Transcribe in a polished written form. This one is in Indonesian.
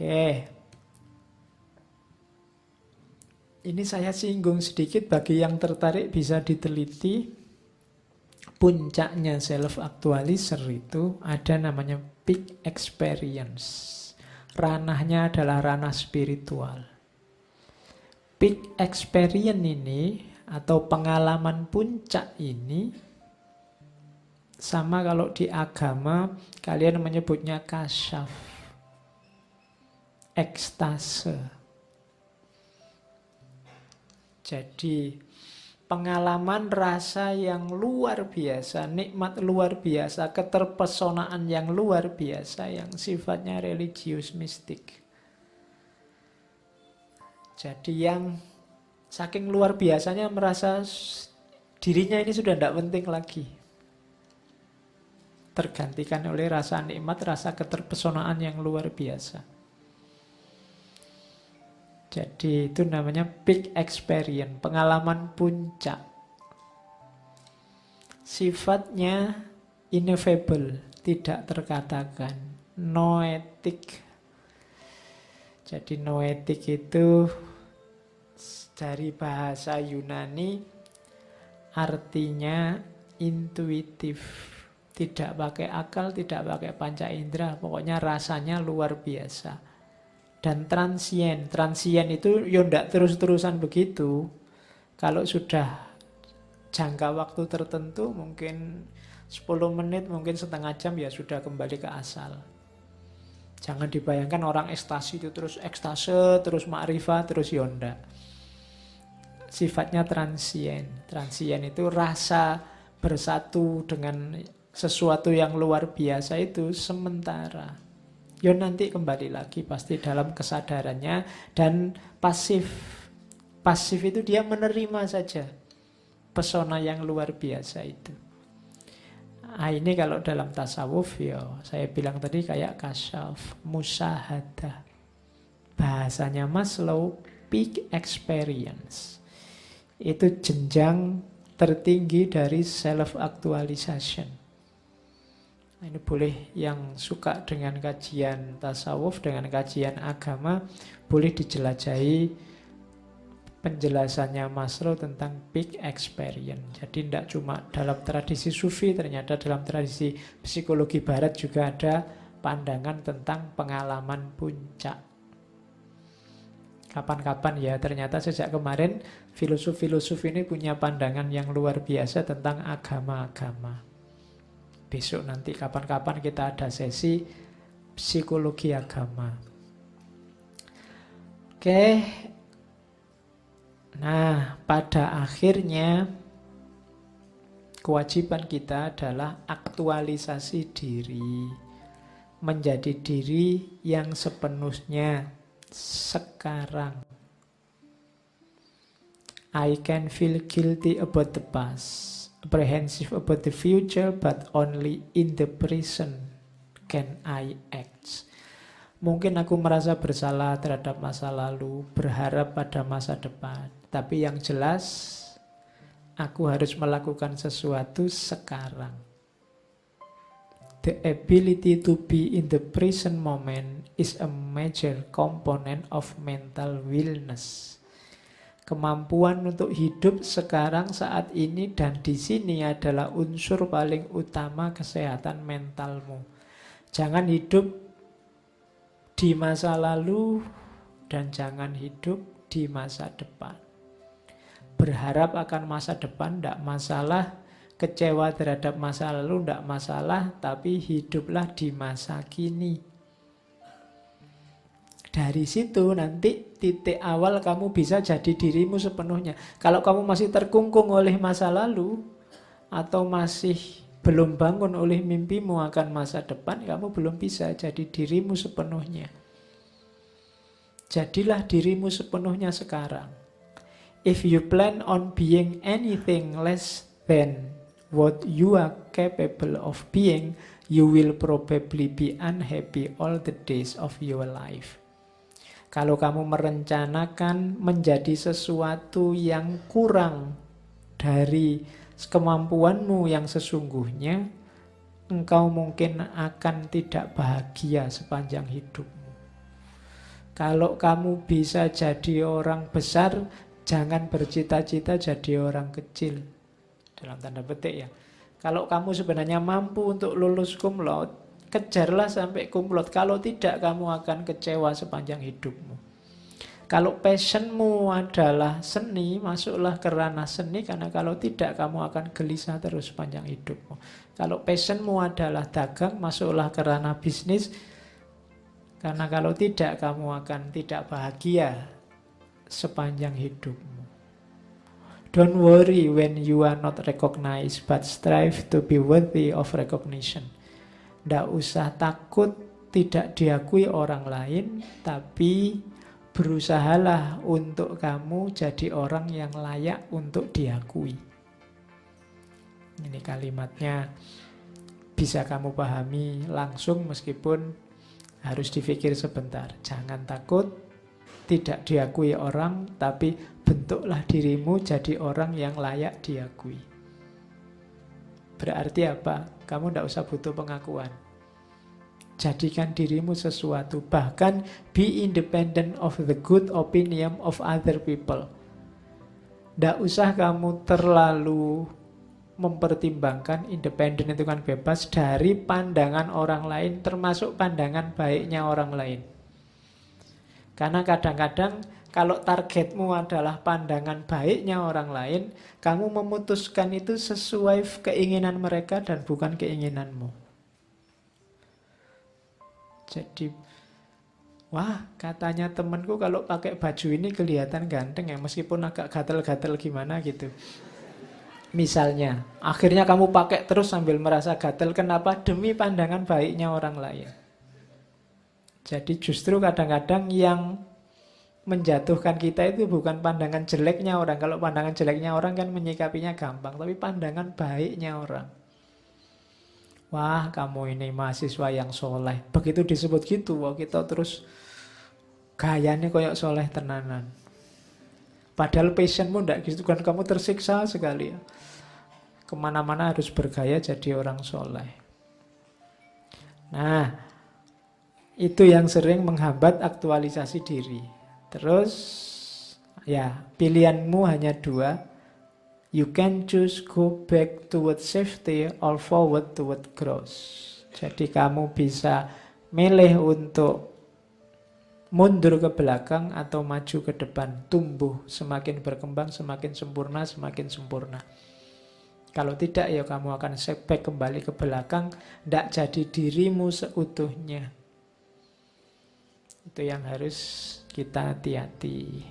Oke. Ini saya singgung sedikit, bagi yang tertarik bisa diteliti. Puncaknya self-actualizer itu ada namanya peak experience. Ranahnya adalah ranah spiritual. Peak experience ini atau pengalaman puncak ini, sama kalau di agama kalian menyebutnya kasyaf, ekstase. Jadi pengalaman rasa yang luar biasa, nikmat luar biasa, keterpesonaan yang luar biasa yang sifatnya religius mistik. Jadi yang saking luar biasanya merasa dirinya ini sudah tidak penting lagi. Tergantikan oleh rasa nikmat, rasa keterpesonaan yang luar biasa. Jadi itu namanya peak experience, pengalaman puncak. Sifatnya ineffable, tidak terkatakan, noetik. Jadi noetik itu dari bahasa Yunani artinya intuitif. Tidak pakai akal, tidak pakai panca indera, pokoknya rasanya luar biasa. Dan transien. Transien itu ya tidak terus-terusan begitu. Kalau sudah jangka waktu tertentu, mungkin 10 menit, mungkin setengah jam, ya sudah kembali ke asal. Jangan dibayangkan orang ekstasi itu terus ekstase, terus ma'rifah, terus ya tidak. Sifatnya transien. Transien itu rasa bersatu dengan sesuatu yang luar biasa itu sementara. Ya nanti kembali lagi pasti dalam kesadarannya. Dan pasif. Pasif itu dia menerima saja pesona yang luar biasa itu. Nah, ini kalau dalam tasawuf ya saya bilang tadi kayak kasyaf, musyahadah. Bahasanya Maslow, peak experience. Itu jenjang tertinggi dari self-actualization. Ini boleh yang suka dengan kajian tasawuf, dengan kajian agama, boleh dijelajahi penjelasannya Maslow tentang peak experience. Jadi tidak cuma dalam tradisi sufi, ternyata dalam tradisi psikologi barat juga ada pandangan tentang pengalaman puncak. Kapan-kapan ya, ternyata sejak kemarin filosof-filosof ini punya pandangan yang luar biasa tentang agama-agama. Besok nanti kapan-kapan kita ada sesi psikologi agama. Oke. Nah, pada akhirnya kewajiban kita adalah aktualisasi diri. Menjadi diri yang sepenuhnya sekarang. I can feel guilty about the past, apprehensive about the future, but only in the present can I act. Mungkin aku merasa bersalah terhadap masa lalu, berharap pada masa depan. Tapi yang jelas, aku harus melakukan sesuatu sekarang. The ability to be in the present moment is a major component of mental wellness. Kemampuan untuk hidup sekarang, saat ini, dan di sini adalah unsur paling utama kesehatan mentalmu. Jangan hidup di masa lalu dan jangan hidup di masa depan. Berharap akan masa depan tidak masalah, kecewa terhadap masa lalu tidak masalah, tapi hiduplah di masa kini. Dari situ nanti titik awal kamu bisa jadi dirimu sepenuhnya. Kalau kamu masih terkungkung oleh masa lalu atau masih belum bangun oleh mimpimu akan masa depan, kamu belum bisa jadi dirimu sepenuhnya. Jadilah dirimu sepenuhnya sekarang. If you plan on being anything less than what you are capable of being, you will probably be unhappy all the days of your life. Kalau kamu merencanakan menjadi sesuatu yang kurang dari kemampuanmu yang sesungguhnya, engkau mungkin akan tidak bahagia sepanjang hidupmu. Kalau kamu bisa jadi orang besar, jangan bercita-cita jadi orang kecil. Dalam tanda petik ya. Kalau kamu sebenarnya mampu untuk lulus cum laude, kejarlah sampai cum laude. Kalau tidak, kamu akan kecewa sepanjang hidupmu. Kalau passionmu adalah seni, masuklah ke ranah seni, karena kalau tidak, kamu akan gelisah terus sepanjang hidupmu. Kalau passionmu adalah dagang, masuklah ke ranah bisnis, karena kalau tidak, kamu akan tidak bahagia sepanjang hidupmu. Don't worry when you are not recognized, but strive to be worthy of recognition. Tidak usah takut tidak diakui orang lain, tapi berusahalah untuk kamu jadi orang yang layak untuk diakui. Ini kalimatnya bisa kamu pahami langsung meskipun harus dipikir sebentar. Jangan takut tidak diakui orang, tapi bentuklah dirimu jadi orang yang layak diakui. Berarti apa? Kamu tidak usah butuh pengakuan. Jadikan dirimu sesuatu. Bahkan be independent of the good opinion of other people. Tidak usah kamu terlalu mempertimbangkan, independen itu kan bebas, dari pandangan orang lain, termasuk pandangan baiknya orang lain. Karena kadang-kadang kalau targetmu adalah pandangan baiknya orang lain, kamu memutuskan itu sesuai keinginan mereka dan bukan keinginanmu. Jadi, wah, katanya temanku kalau pakai baju ini kelihatan ganteng ya, meskipun agak gatel-gatel gimana gitu. Misalnya, akhirnya kamu pakai terus sambil merasa gatel. Kenapa? Demi pandangan baiknya orang lain. Jadi justru kadang-kadang yang menjatuhkan kita itu bukan pandangan jeleknya orang. Kalau pandangan jeleknya orang kan menyikapinya gampang, tapi pandangan baiknya orang. Wah, kamu ini mahasiswa yang soleh. Begitu disebut gitu, wah kita terus gayanya kayak soleh tenanan. Padahal passionmu enggak gitu kan, kamu tersiksa sekali ya. Kemana-mana harus bergaya jadi orang soleh. Nah, itu yang sering menghambat aktualisasi diri. Terus, ya pilihanmu hanya dua. You can choose go back toward safety or forward toward growth. Jadi kamu bisa milih untuk mundur ke belakang atau maju ke depan, tumbuh, semakin berkembang, semakin sempurna, semakin sempurna. Kalau tidak, ya kamu akan setback kembali ke belakang, tidak jadi dirimu seutuhnya. Itu yang harus kita hati-hati.